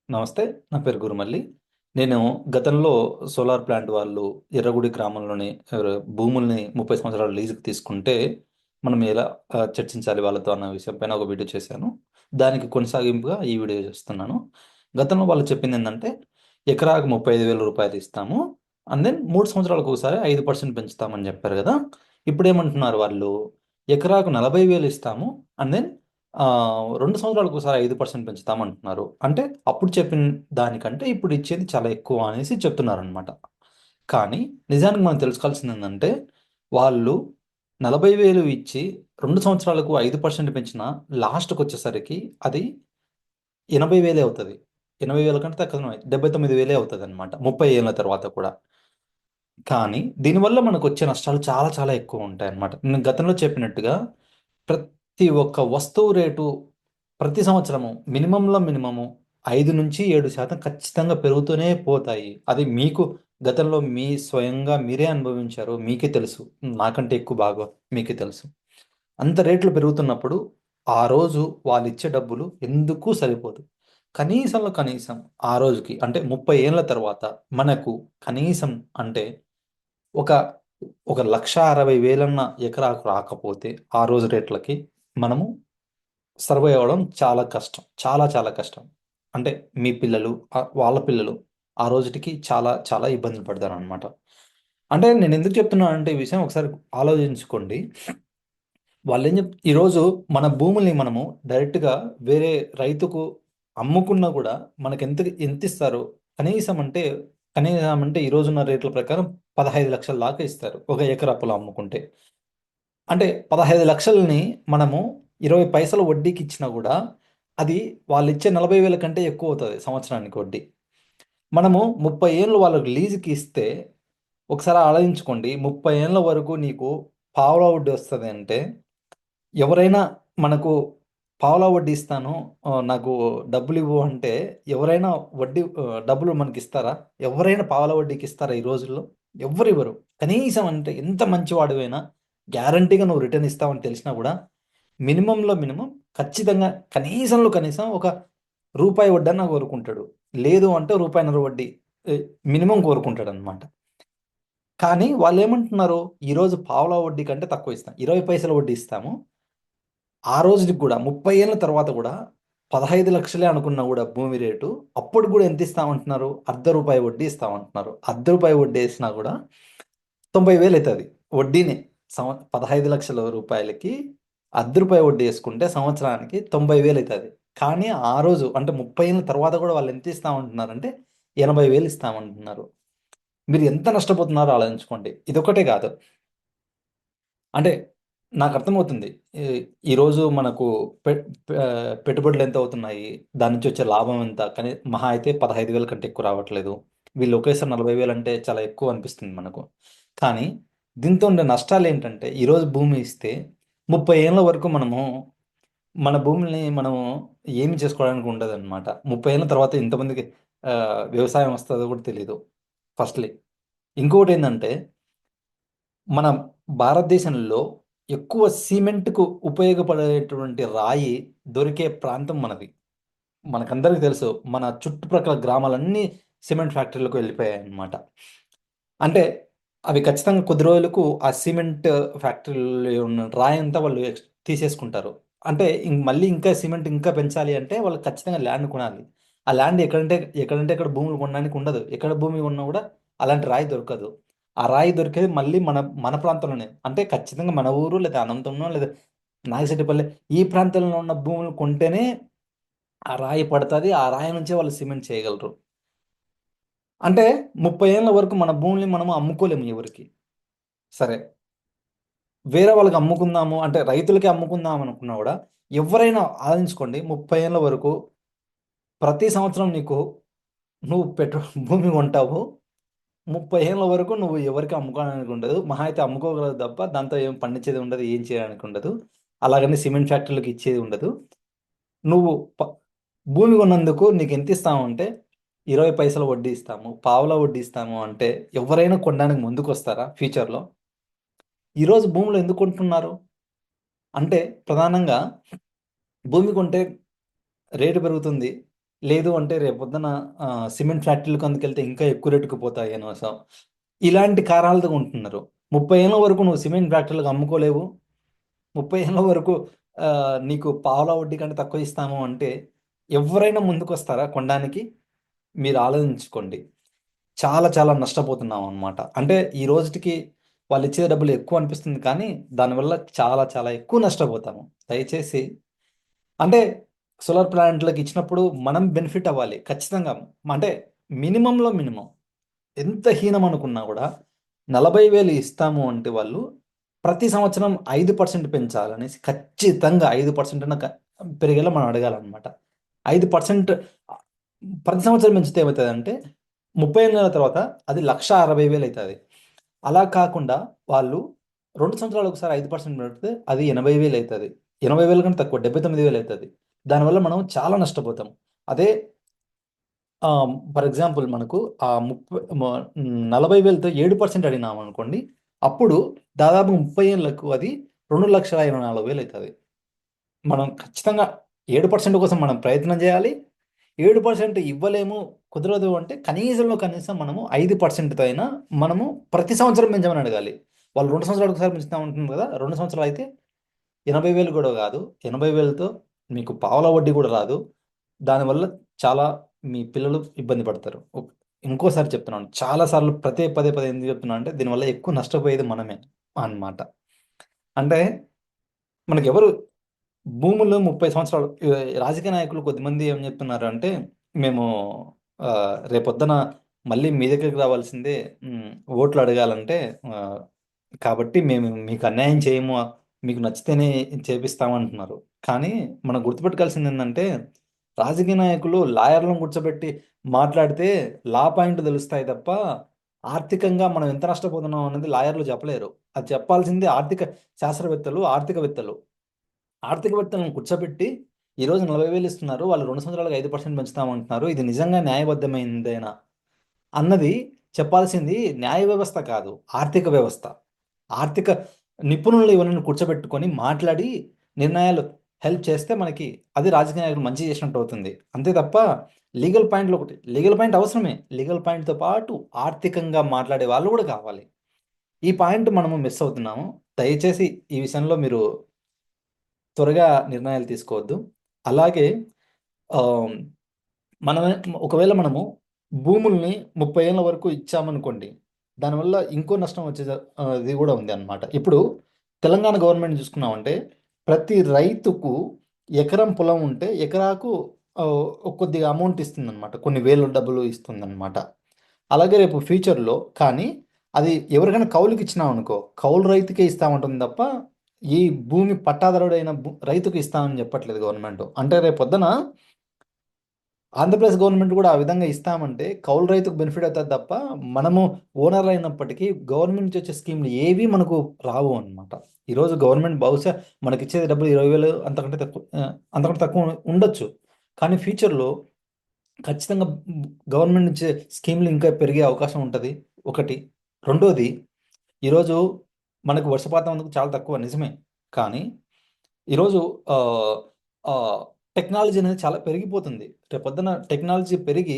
నమస్తే. నా పేరు గురుమల్లి. నేను గతంలో సోలార్ ప్లాంట్ వాళ్ళు ఎర్రగుడి గ్రామంలోని భూముల్ని 30 సంవత్సరాలు లీజుకి తీసుకుంటే, మనం ఎలా చర్చించాలి వాళ్ళతో అన్న విషయం పైన ఒక వీడియో చేశాను. దానికి కొనసాగింపుగా ఈ వీడియో చేస్తున్నాను. గతంలో వాళ్ళు చెప్పిందేందంటే, ఎకరాకు రూ. 35,000 ఇస్తాము. అండ్ దెన్ 3 సంవత్సరాలకు ఒకసారి 5% పెంచుతామని చెప్పారు గదా! ఇప్పుడేమంటున్నారు వాళ్ళు, ఎకరాకు 40,000 ఇస్తాము. అండ్ దెన్ 2 సంవత్సరాలకోసారి 5% పెంచుతామంటున్నారు. అంటే అప్పుడు చెప్పిన దానికంటే ఇప్పుడు ఇచ్చేది చాలా ఎక్కువ అనేసి చెప్తున్నారనమాట. కానీ నిజానికి మనం తెలుసుకోవాల్సిందేందంటే, వాళ్ళు 40,000 ఇచ్చి 2 సంవత్సరాలకు 5% పెంచినా లాస్ట్‌కొచ్చేసరికి అది 80,000 అవుతది. 80,000 కంటే తక్కువనే 79,000 అవుతదనమాట. 30 ఏళ్ల తర్వాత కూడా. కానీ దీనివల్ల మనకొచ్చే నష్టాలు చాలా చాలా ఎక్కువుంటాయన్నమాట. నేను గతంలో చెప్పినట్టుగా ప్రతి ఒక్క వస్తువు రేటు ప్రతి సంవత్సరము మినిమమ్‌లో మినిమము 5-7% ఖచ్చితంగా పెరుగుతూనే పోతాయి. అది మీకు గతంలో స్వయంగా మీరే అనుభవించారు. మీకే తెలుసు. నాకంటే ఎక్కువ బాగా మీకే తెలుసు. అంత రేట్లు పెరుగుతున్నప్పుడు ఆ రోజు వాళ్ళిచ్చే డబ్బులు ఎందుకు సరిపోదు. కనీసంలో కనీసం ఆ రోజుకి అంటే 30 ఏళ్ల తర్వాత మనకు కనీసం అంటే ఒక ఒక 1,60,000 ఎకరాకు రాకపోతే ఆ రోజు రేట్లకి మనము సర్వైవ్ అవ్వడం చాలా కష్టం. చాలా చాలా కష్టం. అంటే మీ పిల్లలు, వాళ్ళ పిల్లలు ఆ రోజుటికి చాలా చాలా ఇబ్బందులు పడతారనమాట. అంటే నేనెందుకు చెప్తున్నానంటే ఈ విషయం ఒకసారి ఆలోచించుకోండి. ఈరోజు మన భూముల్ని మనము డైరెక్ట్‌గా వేరే రైతుకు అమ్ముకున్నా గూడా ఎంతిస్తారు? కనీసం అంటే, కనీసం అంటే ఈ రోజున్న రేట్ల ప్రకారం 15,00,000 దాకా ఇస్తారు. ఒక ఎకరా పొలం అమ్ముకుంటే. అంటే 15,00,000ని మనము 20 పైసలు వడ్డీకిచ్చినా గూడా, అది వాళ్ళిచ్చే 40,000 కంటే ఎక్కువవుతది సంవత్సరానికి వడ్డీ. మనము 30 ఏళ్ళు వాళ్ళకి లీజుకి ఇస్తే, ఒకసారి ఆలోచించుకోండి. 30 ఏళ్ల వరకు నీకు పావలా వడ్డీ వస్తదంటే, ఎవరైనా మనకు పావలా వడ్డీ ఇస్తాను, నాకు డబ్బులివ్వు అంటే ఎవరైనా డబ్బులు మనకిస్తారా? ఎవరైనా పావలా వడ్డీకి ఇస్తారా ఈ రోజుల్లో? ఎవ్వరివ్వరు. కనీసం అంటే ఎంత మంచివాడివైనా గ్యారంటీగా నువ్వు రిటర్న్ ఇస్తావని తెలిసినా గూడా, మినిమమ్‌లో మినిమమ్ ఖచ్చితంగా కనీసంలో కనీసం ఒక రూపాయి వడ్డన్నా కోరుకుంటాడు. లేదు అంటే రూపాయన్నర వడ్డీ మినిమమ్ కోరుకుంటాడనమాట. కానీ వాళ్ళేమంటున్నారు, ఈరోజు పావలా వడ్డీ కంటే తక్కువ ఇస్తాం. 20 పైసల వడ్డీ ఇస్తాము. ఆ రోజుకి గూడా 30 ఏళ్ల తర్వాత గూడా 15,00,000 అనుకున్నా గూడా భూమి రేటు, అప్పుడు గూడా ఎంతిస్తామంటున్నారు? రూ. 0.5 వడ్డీ ఇస్తామంటున్నారు. రూ. 0.5 వడ్డీ ఏసినా గూడా 90,000 అయితది. వడ్డీనే. 15,00,000 రూపాయలకి రూ. 0.5 వడ్డీ యేసుకుంటే సంవత్సరానికి 90,000 అయితది. కానీ ఆ రోజు అంటే 30 ఏళ్ల తర్వాత గూడా వాళ్ళు ఎంత ఇస్తామంటున్నారంటే 80,000 ఇస్తామంటున్నారు. మీరు ఎంత నష్టపోతున్నారో ఆలోచించుకోండి. ఇదొక్కటే గాదు. అంటే నాకర్థమవుతుంది. ఈ ఈరోజు మనకు పె పెట్టుబడులు ఎంతవుతున్నాయి? దాని నుంచి వచ్చే లాభం ఎంత? కానీ మహా అయితే 15,000 కంటే ఎక్కువ రావట్లేదు. వీళ్ళు ఒకేసారి 40,000 అంటే చాలా ఎక్కువ అనిపిస్తుంది మనకు. కానీ దీంతో ఉండే నష్టాలేంటంటే, ఈరోజు భూమి ఇస్తే 30 ఏళ్ల వరకు మన భూముల్ని మనము ఏమి చేసుకోవడానికి ఉండదనమాట. 30 ఏళ్ల తర్వాత ఇంతమందికి వ్యవసాయం వస్తదో కూడా తెలీదు ఫస్ట్‌లీ. ఇంకోటేందంటే మన భారతదేశంలో ఎక్కువ సిమెంట్‌కు ఉపయోగపడేటువంటి రాయి దొరికే ప్రాంతం మనది. మనకందరికి తెలుసు. మన చుట్టుప్రక్కల గ్రామాలన్నీ సిమెంట్ ఫ్యాక్టరీలకు వెళ్ళిపోయాయన్నమాట. అంటే అవి ఖచ్చితంగా కొద్ది రోజులకు ఆ సిమెంట్ ఫ్యాక్టరీలో ఉన్న రాయంతా వాళ్ళు తీసేసుకుంటారు. అంటే మళ్ళీ ఇంకా సిమెంట్ ఇంకా పెంచాలి అంటే వాళ్ళు ఖచ్చితంగా ల్యాండ్ కొనాలి. ఆ ల్యాండ్ ఎక్కడంటే అక్కడ భూములు కొనడానికి ఉండదు. ఎక్కడ భూమి కొన్నా కూడా అలాంటి రాయి దొరకదు. ఆ రాయి దొరికేది మళ్ళీ మన మన ప్రాంతంలోనే. అంటే ఖచ్చితంగా మన ఊరు లేదా అనంతపురం లేదా నాగిశెట్టిపల్లి ఈ ప్రాంతంలో ఉన్న భూములు కొంటేనే ఆ రాయి పడతది. ఆ రాయి నుంచే వాళ్ళు సిమెంట్ చేయగలరు. అంటే 30 ఏళ్ల వరకు మన భూముల్ని మనం అమ్ముకోలేము ఎవరికీ. సరే. వేరే వాళ్ళకి అమ్ముకుందాము అంటే రైతులకే అమ్ముకుందాం అనుకున్నా గూడా, ఎవ్వరైనా ఆలోచించుకోండి 30 ఏళ్ల వరకు ప్రతి సంవత్సరం నువ్వు భూమి కొంటావు. 30 ఏళ్ల వరకు నువ్వు ఎవరికీ అమ్ముకోవడానికి ఉండదు. మహా అయితే అమ్ముకోగలదు తప్ప దాంతో ఏం పండించేది ఉండదు. ఏం చేయడానికి ఉండదు. అలాగని సిమెంట్ ఫ్యాక్టరీలకి ఇచ్చేది ఉండదు. నువ్వు ప భూమి కొన్నందుకు నీకెంతిస్తామంటే 20 పైసలు వడ్డీ ఇస్తాము. పావలా వడ్డీ ఇస్తాము అంటే ఎవ్వరైనా కొనడానికి ముందుకొస్తారా ఫ్యూచర్‌లో? ఈరోజు భూములు ఎందుకు కొంటున్నారు? అంటే ప్రధానంగా భూమి కొంటే రేటు పెరుగుతుంది. లేదు అంటే రేపొద్దున సిమెంట్ ఫ్యాక్టరీలకు అందుకెళ్తే ఇంకా ఎక్కువ రేటుకు పోతాయి అనవసరం. ఇలాంటి కారణాలతో ఉంటున్నారు. 30 ఏళ్ళ వరకు నువ్వు సిమెంట్ ఫ్యాక్టరీలకు అమ్ముకోలేవు. 30 ఏళ్ళ వరకు నీకు పావలా వడ్డీ కంటే తక్కువ ఇస్తాము అంటే ఎవరైనా ముందుకొస్తారా కొనడానికి? మీరు ఆలోచించుకోండి. చాలా చాలా నష్టపోతున్నాం అనమాట. అంటే ఈ రోజుటికి వాళ్ళు ఇచ్చే డబ్బులు ఎక్కువ అనిపిస్తుంది కానీ దానివల్ల చాలా చాలా ఎక్కువ నష్టపోతాము. దయచేసి అంటే సోలార్ ప్లాంట్లకు ఇచ్చినప్పుడు మనం బెనిఫిట్ అవ్వాలి ఖచ్చితంగా. అంటే మినిమంలో మినిమం ఎంత హీనం అనుకున్నా కూడా 40,000 ఇస్తాము అంటే వాళ్ళు ప్రతి సంవత్సరం 5% పెంచాలనేసి ఖచ్చితంగా 5% అన్న పెరిగేలా మనం అడగాలన్నమాట. 5% ప్రతి సంవత్సరం పెంచితే ఏమవుతుందంటే 30 ఏళ్ళ తర్వాత అది 1,60,000 అవుతుంది. అలా కాకుండా వాళ్ళు 2 సంవత్సరాలు ఒకసారి 5% పెడితే అది 80,000 అవుతుంది. 80,000 కంటే తక్కువ 79,000 అవుతుంది. దానివల్ల మనం చాలా నష్టపోతాం. అదే ఫర్ ఎగ్జాంపుల్ మనకు ఆ 40,000తో 7% అడిగినాం అనుకోండి, అప్పుడు దాదాపు 30 ఏళ్ళకు అది 2,24,000 అవుతుంది. మనం ఖచ్చితంగా 7% కోసం మనం ప్రయత్నం చేయాలి. 7% ఇవ్వలేము, కుదరదు అంటే కనీసంలో కనీసం మనము 5%తో అయినా మనము ప్రతి సంవత్సరం పెంచమని అడగాలి. వాళ్ళు 2 సంవత్సరాలకు ఒకసారి పెంచుతా ఉంటుంది కదా, 2 సంవత్సరాలు అయితే 80,000 కూడా కాదు, 80,000తో మీకు పావలా వడ్డీ కూడా రాదు. దానివల్ల చాలా మీ పిల్లలు ఇబ్బంది పడతారు. ఇంకోసారి చెప్తున్నాను, చాలాసార్లు పదే పదే ఎందుకు చెప్తున్నాను అంటే దీనివల్ల ఎక్కువ నష్టపోయేది మనమే అన్నమాట. అంటే మనకెవరు భూములు 30 సంవత్సరాలు రాజకీయ నాయకులు కొద్దిమంది ఏం చెప్తున్నారు అంటే మేము రేపొద్దున మళ్ళీ మీ దగ్గరికి రావాల్సిందే, ఓట్లు అడగాలంటే కాబట్టి మేము మీకు అన్యాయం చేయము, మీకు నచ్చితేనే చేపిస్తామంటున్నారు. కానీ మనం గుర్తుపెట్టుకోవాల్సింది ఏంటంటే రాజకీయ నాయకులు లాయర్లను కూర్చోబెట్టి మాట్లాడితే లా పాయింట్ తెలుస్తాయి తప్ప ఆర్థికంగా మనం ఎంత నష్టపోతున్నాం అనేది లాయర్లు చెప్పలేరు. అది చెప్పాల్సింది ఆర్థిక శాస్త్రవేత్తలు, ఆర్థికవేత్తలు. ఆర్థికవేత్తలను కూర్చోబెట్టి ఈరోజు 40,000 ఇస్తున్నారు, వాళ్ళు 2 సంవత్సరాలకు 5% పెంచుతామంటున్నారు, ఇది నిజంగా న్యాయబద్ధమైందేనా అన్నది చెప్పాల్సింది న్యాయ వ్యవస్థ కాదు, ఆర్థిక వ్యవస్థ. ఆర్థిక నిపుణులు ఎవరిని కూర్చోబెట్టుకొని మాట్లాడి నిర్ణయాలు హెల్ప్ చేస్తే మనకి అది రాజకీయ నాయకులు మంచి చేసినట్టు అవుతుంది. అంతే తప్ప లీగల్ పాయింట్లు ఒకటి, లీగల్ పాయింట్ అవసరమే, లీగల్ పాయింట్తో పాటు ఆర్థికంగా మాట్లాడే వాళ్ళు కూడా కావాలి. ఈ పాయింట్ మనము మిస్ అవుతున్నాము. దయచేసి ఈ విషయంలో మీరు త్వరగా నిర్ణయాలు తీసుకోవద్దు. అలాగే మనమే ఒకవేళ మనము భూముల్ని 30 ఏళ్ళ వరకు ఇచ్చామనుకోండి, దానివల్ల ఇంకో నష్టం వచ్చేది ఇది కూడా ఉంది అన్నమాట. ఇప్పుడు తెలంగాణ గవర్నమెంట్ చూసుకున్నామంటే ప్రతి రైతుకు ఎకరం పొలం ఉంటే ఎకరాకు కొద్దిగా అమౌంట్ ఇస్తుందన్నమాట, కొన్ని వేలు డబ్బులు ఇస్తుందన్నమాట. అలాగే రేపు ఫ్యూచర్లో కానీ అది ఎవరికైనా కౌలుకి ఇచ్చినాం అనుకో, కౌలు రైతుకే ఇస్తామంటుంది తప్ప ఈ భూమి పట్టాదారుడైన రైతుకు ఇస్తామని చెప్పట్లేదు గవర్నమెంట్. అంటే రేపు పొద్దున ఆంధ్రప్రదేశ్ గవర్నమెంట్ కూడా ఆ విధంగా ఇస్తామంటే కౌలు రైతుకు బెనిఫిట్ అవుతుంది తప్ప మనము ఓనర్ అయినప్పటికీ గవర్నమెంట్ నుంచి వచ్చే స్కీమ్లు ఏవి మనకు రావు అనమాట. ఈరోజు గవర్నమెంట్ బహుశా మనకి ఇచ్చేది డబ్బులు 20,000 అంతకంటే తక్కువ ఉండొచ్చు. కానీ ఫ్యూచర్లో ఖచ్చితంగా గవర్నమెంట్ నుంచి స్కీమ్లు ఇంకా పెరిగే అవకాశం ఉంటుంది ఒకటి. రెండోది, ఈరోజు మనకు వర్షపాతం అందుకు చాలా తక్కువ నిజమే. కానీ ఈరోజు టెక్నాలజీ అనేది చాలా పెరిగిపోతుంది. రేపొద్దున టెక్నాలజీ పెరిగి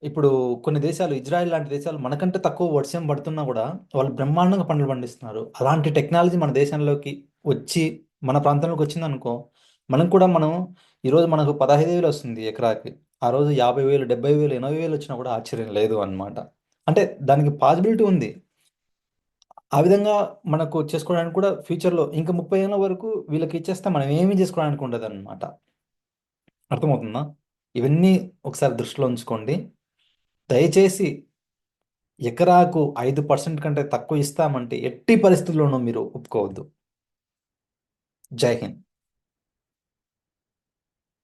ఇప్పుడు కొన్ని దేశాలు, ఇజ్రాయెల్ లాంటి దేశాలు మనకంటే తక్కువ వర్షం పడుతున్నా కూడా వాళ్ళు బ్రహ్మాండంగా పంటలు పండిస్తున్నారు. అలాంటి టెక్నాలజీ మన దేశంలోకి వచ్చి మన ప్రాంతంలోకి వచ్చిందనుకో, మనం ఈరోజు మనకు 15,000 వస్తుంది ఎకరాకి. ఆ రోజు 50,000, 70,000, 80,000 వచ్చినా కూడా ఆశ్చర్యం లేదు అన్నమాట. అంటే దానికి పాసిబిలిటీ ఉంది. ఆ విధంగా మనకు చేసుకోవడానికి కూడా ఫ్యూచర్లో ఇంకా 30 ఏళ్ళ వరకు వీళ్ళకి ఇచ్చేస్తే మనం ఏమీ చేసుకోవడానికి ఉండదన్నమాట. అర్థమవుతుందా? ఇవన్నీ ఒకసారి దృష్టిలో ఉంచుకోండి. దయచేసి ఎకరాకు 5% కంటే తక్కువ ఇస్తామంటే ఎట్టి పరిస్థితుల్లోనూ మీరు ఒప్పుకోవద్దు. జై హింద్.